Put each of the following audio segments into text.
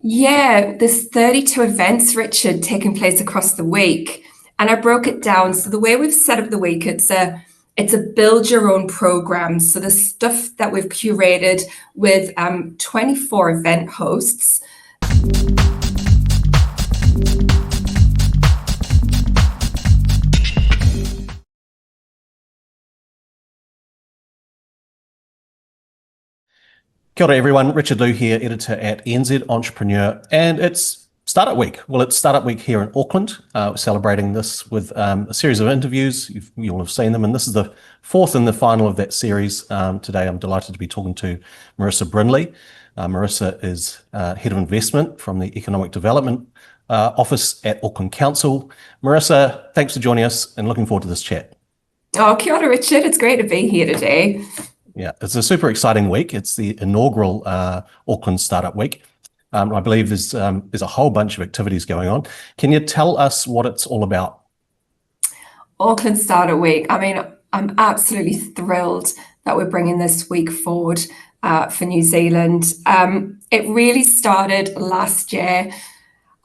Yeah, there's 32 events, Richard, taking place across the week. And I broke it down. So the way we've set up the week, it's a build your own program. So the stuff that we've curated with 24 event hosts. Kia ora everyone, Richard Liew here, editor at NZ Entrepreneur, and it's Startup Week. Well, it's Startup Week here in Auckland. We're celebrating this with a series of interviews. You'll have seen them, and this is the fourth and the final of that series. Today I'm delighted to be talking to Marissa Brindley. Marissa is Head of Investment from the Economic Development Office at Auckland Council. Marissa, thanks for joining us and looking forward to this chat. Oh, kia ora, Richard. It's great to be here today. Yeah, it's a super exciting week. It's the inaugural Auckland Startup Week. I believe there's a whole bunch of activities going on. Can you tell us what it's all about? Auckland Startup Week. I mean, I'm absolutely thrilled that we're bringing this week forward for New Zealand. It really started last year.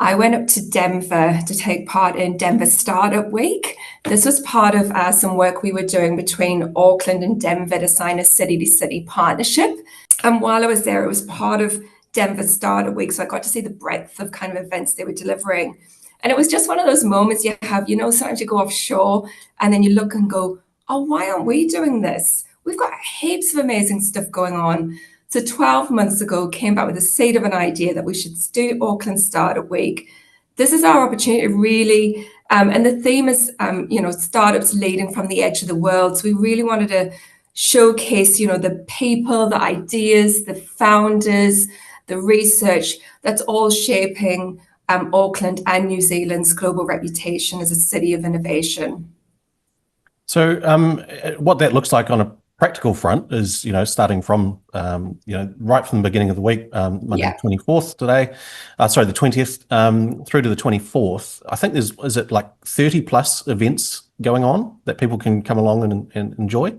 I went up to Denver to take part in Denver Startup Week. This was part of some work we were doing between Auckland and Denver to sign a city-to-city partnership. And while I was there, it was part of Denver Startup Week, so I got to see the breadth of kind of events they were delivering. And it was just one of those moments you have, sometimes you go offshore and then you look and go, oh, why aren't we doing this? We've got heaps of amazing stuff going on. So 12 months ago, came back with the seed of an idea that we should do Auckland Startup Week. This is our opportunity to really, and the theme is, startups leading from the edge of the world. So we really wanted to showcase, the people, the ideas, the founders, the research that's all shaping Auckland and New Zealand's global reputation as a city of innovation. So what that looks like on a practical front is, starting from, right from the beginning of the week, Monday the 24th today, the 20th, through to the 24th, I think is it like 30 plus events going on that people can come along and enjoy?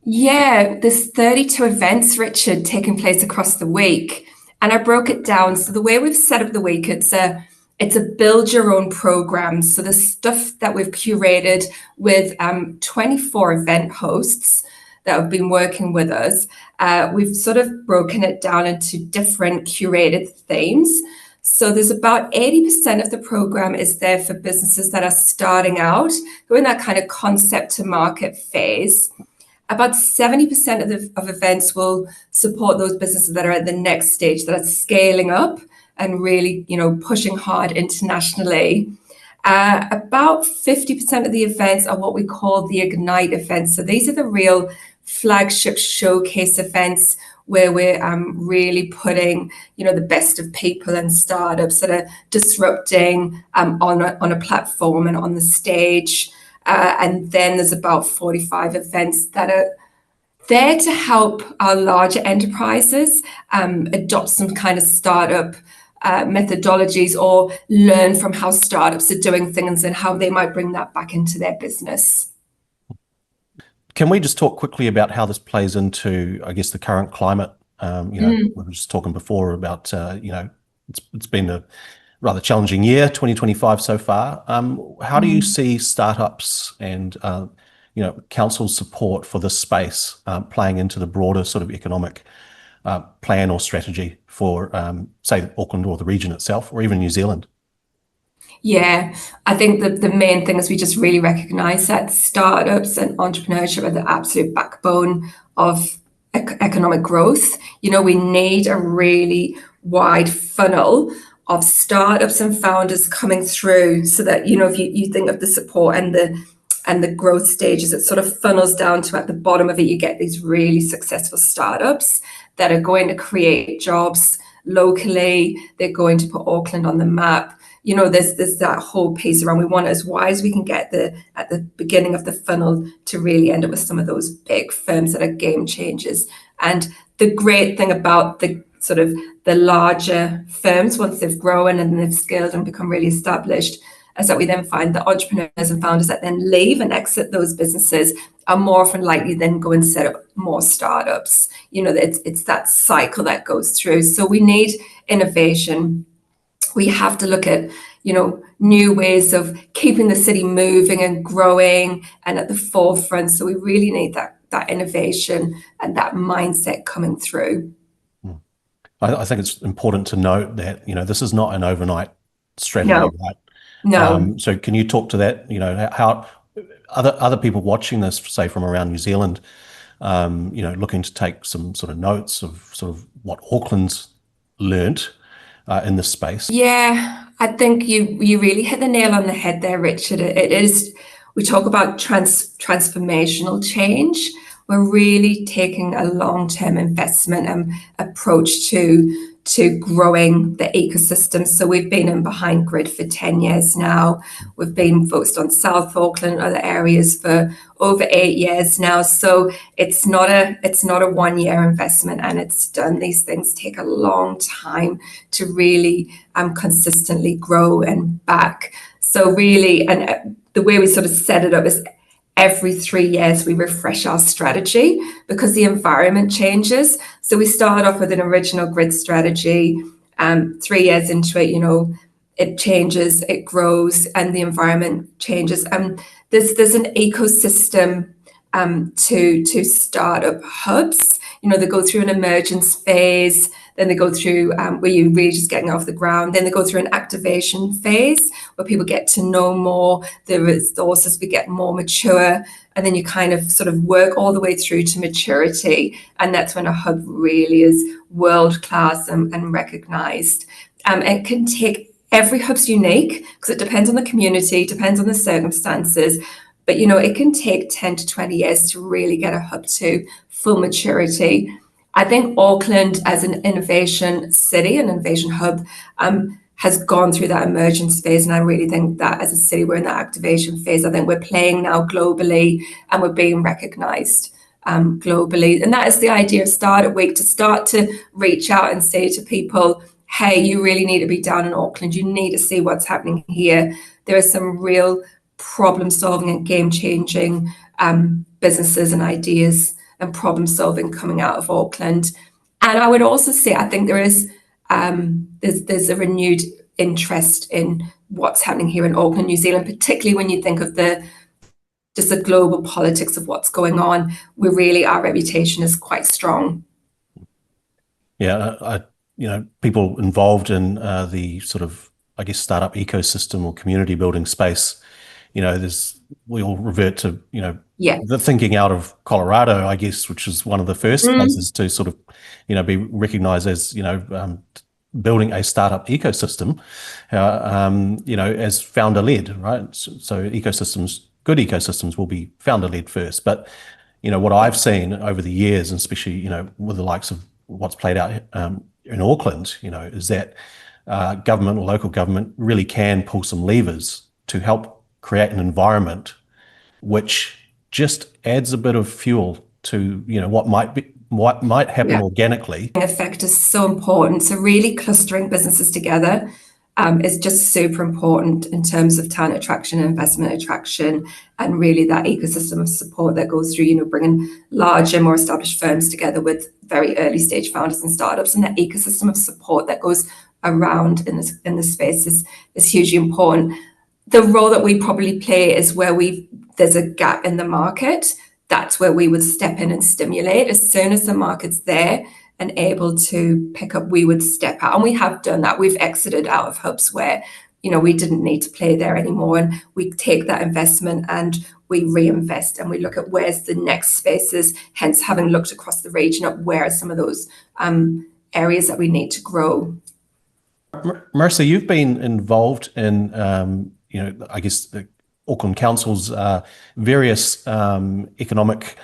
Yeah, there's 32 events, Richard, taking place across the week. And I broke it down. So the way we've set up the week, it's a build your own program. So the stuff that we've curated with 24 event hosts that have been working with us, we've sort of broken it down into different curated themes. So there's about 80% of the program is there for businesses that are starting out, who are in that kind of concept to market phase. About 70% of events will support those businesses that are at the next stage, that are scaling up and really, pushing hard internationally. About 50% of the events are what we call the Ignite events. So these are the real flagship showcase events where we're really putting, the best of people and startups that are disrupting on a platform and on the stage. And then there's about 45 events that are there to help our larger enterprises adopt some kind of startup methodologies or learn from how startups are doing things and how they might bring that back into their business. Can we just talk quickly about how this plays into, I guess, the current climate? We were just talking before about, it's been a rather challenging year, 2025 so far. How do you see startups and, council support for this space playing into the broader sort of economic plan or strategy for, say, Auckland or the region itself, or even New Zealand? Yeah, I think that the main thing is we just really recognise that startups and entrepreneurship are the absolute backbone of economic growth. We need a really wide funnel of startups and founders coming through so that, if you think of the support and the growth stages, it sort of funnels down to at the bottom of it, you get these really successful startups that are going to create jobs locally. They're going to put Auckland on the map. There's that whole piece around we want it as wide as we can get at the beginning of the funnel to really end up with some of those big firms that are game changers. And the great thing about the sort of the larger firms, once they've grown and they've scaled and become really established, is that we then find that entrepreneurs and founders that then leave and exit those businesses are more often likely then go and set up more startups. It's that cycle that goes through. So we need innovation. we have to look at, new ways of keeping the city moving and growing and at the forefront. So we really need that innovation and that mindset coming through. I think it's important to note that, this is not an overnight strategy, No, right? no. So can you talk to that, how other people watching this, say from around New Zealand, looking to take some sort of notes of sort of what Auckland's learnt in this space? Yeah, I think you really hit the nail on the head there, Richard. It is, we talk about transformational change. We're really taking a long-term investment approach to growing the ecosystem. So we've been in behind grid for 10 years now. We've been focused on South Auckland and other areas for over 8 years now. So it's not a 1 year investment, and it's done. These things take a long time to really consistently grow and back. So really, and the way we sort of set it up is every 3 years we refresh our strategy because the environment changes. So we started off with an original grid strategy. 3 years into it, it changes, it grows, and the environment changes. There's an ecosystem to startup hubs. They go through an emergence phase, then they go through where you're really just getting off the ground. Then they go through an activation phase where people get to know more, the resources get more mature, and then you kind of sort of work all the way through to maturity. And that's when a hub really is world class and recognized. It can take, every hub's unique because it depends on the community, depends on the circumstances. But, it can take 10 to 20 years to really get a hub to full maturity. I think Auckland as an innovation city, an innovation hub, has gone through that emergence phase. And I really think that as a city, we're in that activation phase. I think we're playing now globally and we're being recognized globally. And that is the idea of Startup Week, to start to reach out and say to people, hey, you really need to be down in Auckland. You need to see what's happening here. There are some real problem solving and game changing businesses and ideas and problem solving coming out of Auckland. And I would also say, I think there is there's a renewed interest in what's happening here in Auckland, New Zealand, particularly when you think of just the global politics of what's going on. Our reputation is quite strong. Yeah, people involved in the sort of, I guess, startup ecosystem or community building space, we all revert to, the thinking out of Colorado, I guess, which is one of the first places to sort of, be recognized as, building a startup ecosystem, as founder-led, right? So good ecosystems will be founder-led first. But, what I've seen over the years, and especially, with the likes of what's played out in Auckland, is that government or local government really can pull some levers to help create an environment which just adds a bit of fuel to what might happen organically. Effect is so important. So really clustering businesses together is just super important in terms of talent attraction, investment attraction, and really that ecosystem of support that goes through, bringing larger, more established firms together with very early stage founders and startups, and that ecosystem of support that goes around in this space is hugely important. The role that we probably play is where there's a gap in the market. That's where we would step in and stimulate. As soon as the market's there and able to pick up, we would step out. And we have done that. We've exited out of hubs where, we didn't need to play there anymore. And we take that investment and we reinvest and we look at where's the next spaces, hence having looked across the region at where are some of those areas that we need to grow. Marissa, you've been involved in, I guess the Auckland Council's various economic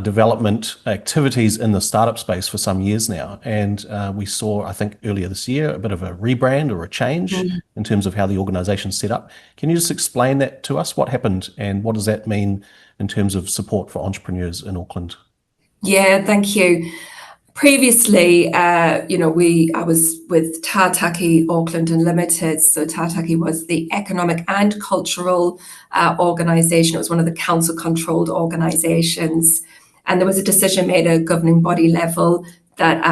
development activities in the startup space for some years now. And we saw, I think earlier this year, a bit of a rebrand or a change in terms of how the organization's set up. Can you just explain that to us? What happened and what does that mean in terms of support for entrepreneurs in Auckland? Yeah, thank you. Previously, I was with Tātaki Auckland and Limited. So Tātaki was the economic and cultural organisation. It was one of the council-controlled organisations. And there was a decision made at a governing body level that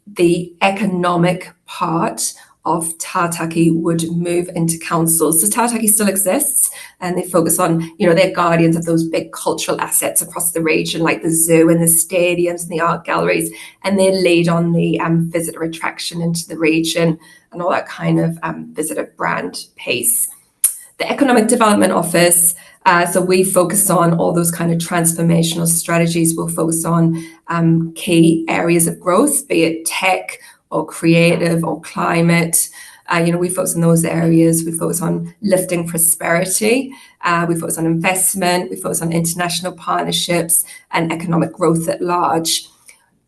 the economic part of Tātaki would move into councils. So Tātaki still exists, and they focus on, they're guardians of those big cultural assets across the region, like the zoo and the stadiums and the art galleries, and they lead on the visitor attraction into the region and all that kind of visitor brand piece. The Economic Development Office, so we focus on all those kind of transformational strategies. We'll focus on key areas of growth, be it tech or creative or climate. We focus on those areas. We focus on lifting prosperity. We focus on investment. We focus on international partnerships and economic growth at large.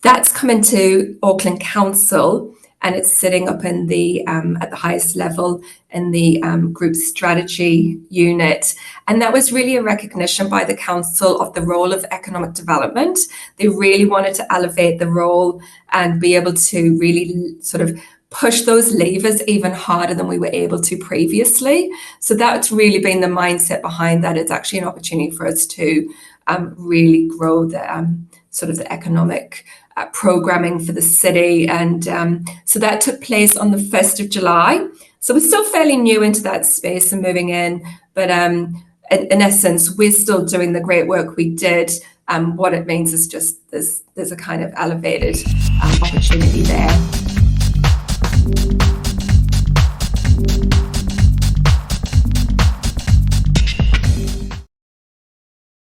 That's coming to Auckland Council, and it's sitting up in the at the highest level in the group strategy unit. And that was really a recognition by the council of the role of economic development. They really wanted to elevate the role and be able to really sort of push those levers even harder than we were able to previously. So that's really been the mindset behind that. It's actually an opportunity for us to really grow the sort of the economic programming for the city. And so that took place on the 1st of July. So we're still fairly new into that space and moving in, but in essence, we're still doing the great work we did. What it means is just there's a kind of elevated opportunity there.